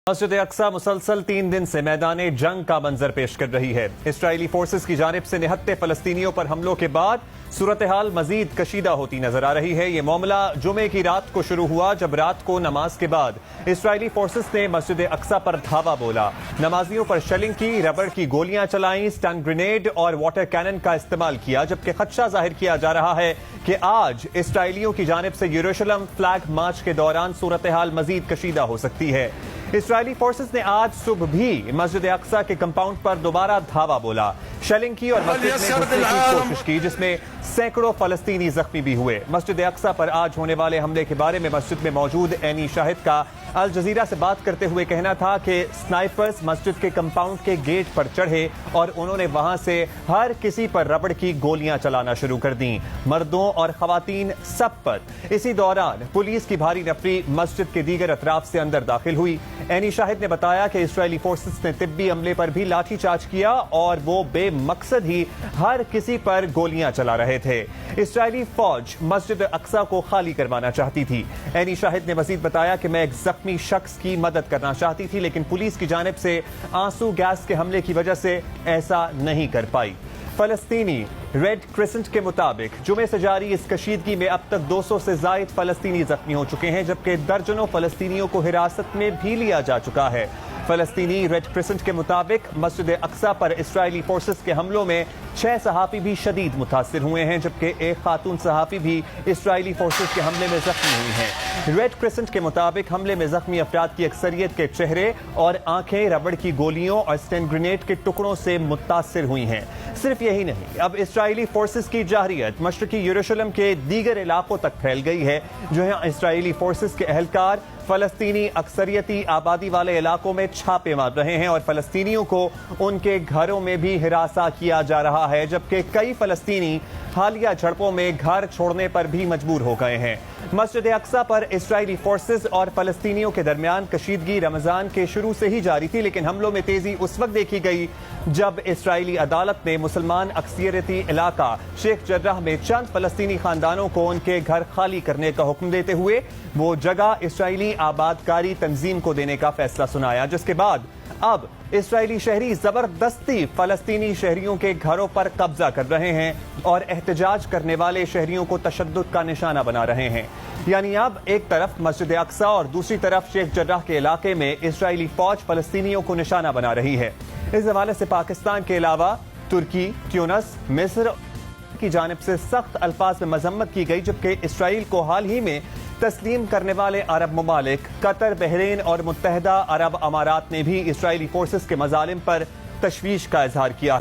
مسجد اقصی مسلسل 3 دن سے میدان جنگ کا منظر پیش کر رہی ہے۔ اسرائیلی فورسز کی جانب سے نہتے فلسطینیوں پر حملوں کے بعد صورتحال مزید کشیدہ ہوتی نظر آ رہی ہے۔ یہ معاملہ جمعے کی رات کو شروع ہوا جب رات کو نماز کے بعد اسرائیلی فورسز نے مسجد اقصی پر دھاوا بولا، نمازیوں پر شیلنگ کی، ربڑ کی گولیاں چلائیں، سٹن گرینیڈ اور واٹر کینن کا استعمال کیا، جبکہ خدشہ ظاہر کیا جا رہا ہے کہ آج اسرائیلیوں کی جانب سے یروشلم فلیگ مارچ کے دوران صورتحال مزید کشیدہ ہو سکتی ہے۔ اسرائیلی فورسز نے آج صبح بھی مسجد اقصی کے کمپاؤنڈ پر دوبارہ دھاوا بولا، شیلنگ کی اور مسجد میں گھسنے کی کوشش کی، جس میں سینکڑوں فلسطینی زخمی بھی ہوئے۔ مسجد اقصی پر آج ہونے والے حملے کے بارے میں مسجد میں موجود عینی شاہد کا الجزیرہ سے بات کرتے ہوئے کہنا تھا کہ سنائپرز مسجد کے کمپاؤنڈ کے گیٹ پر چڑھے اور انہوں نے وہاں سے ہر کسی پر ربڑ کی گولیاں چلانا شروع کر دیں، مردوں اور خواتین سب پر۔ اسی دوران پولیس کی بھاری نفری مسجد کے دیگر اطراف سے اندر داخل ہوئی۔ عینی شاہد نے بتایا کہ اسرائیلی فورسز نے طبی عملے پر بھی لاٹھی چارج کیا اور وہ بے مقصد ہی ہر کسی پر گولیاں چلا رہے تھے۔ اسرائیلی فوج مسجد اقصی کو خالی کروانا چاہتی تھی۔ عینی شاہد نے مزید بتایا کہ میں ایک زخمی شخص کی مدد کرنا چاہتی تھی، لیکن پولیس کی جانب سے آنسو گیس کے حملے کی وجہ سے ایسا نہیں کر پائی۔ فلسطینی ریڈ کریسنٹ کے مطابق جمعے سے جاری اس کشیدگی میں اب تک 200 سے زائد فلسطینی زخمی ہو چکے ہیں، جبکہ درجنوں فلسطینیوں کو حراست میں بھی لیا جا چکا ہے۔ فلسطینی ریڈ کریسنٹ کے مطابق مسجد اقصی پر اسرائیلی فورسز کے حملوں میں 6 صحافی بھی شدید متاثر ہوئے ہیں، جبکہ ایک خاتون صحافی بھی اسرائیلی فورسز کے حملے میں زخمی ہوئی ہیں۔ ریڈ کریسنٹ کے مطابق حملے میں زخمی افراد کی اکثریت کے چہرے اور آنکھیں ربڑ کی گولیوں اور سٹن گرینیڈ کے ٹکڑوں سے متاثر ہوئی ہیں۔ صرف یہی نہیں، اب اسرائیلی فورسز کی جارحیت مشرقی یروشلم کے دیگر علاقوں تک پھیل گئی ہے، جہاں اسرائیلی فورسز کے اہلکار فلسطینی اکثریتی آبادی والے علاقوں میں چھاپے مار رہے ہیں اور فلسطینیوں کو ان کے گھروں میں بھی ہراساں کیا جا رہا ہے، جبکہ کئی فلسطینی حالیہ جھڑپوں میں گھر چھوڑنے پر بھی مجبور ہو گئے ہیں۔ مسجد اقصی پر اسرائیلی فورسز اور فلسطینیوں کے درمیان کشیدگی رمضان کے شروع سے ہی جاری تھی، لیکن حملوں میں تیزی اس وقت دیکھی گئی جب اسرائیلی عدالت نے مسلمان اکثریتی علاقہ شیخ جراح میں چند فلسطینی خاندانوں کو ان کے گھر خالی کرنے کا حکم دیتے ہوئے وہ جگہ اسرائیلی آبادکاری تنظیم کو دینے کا فیصلہ سنایا، جس کے بعد اب اسرائیلی شہری زبردستی فلسطینی شہریوں کے گھروں پر قبضہ کر رہے ہیں اور احتجاج کرنے والے شہریوں کو تشدد کا نشانہ بنا رہے ہیں۔ یعنی اب ایک طرف مسجد اقصی اور دوسری طرف شیخ جراح کے علاقے میں اسرائیلی فوج فلسطینیوں کو نشانہ بنا رہی ہے۔ اس حوالے سے پاکستان کے علاوہ ترکی، تیونس، مصر کی جانب سے سخت الفاظ میں مذمت کی گئی، جبکہ اسرائیل کو حال ہی میں تسلیم کرنے والے عرب ممالک قطر، بحرین اور متحدہ عرب امارات نے بھی اسرائیلی فورسز کے مظالم پر تشویش کا اظہار کیا ہے۔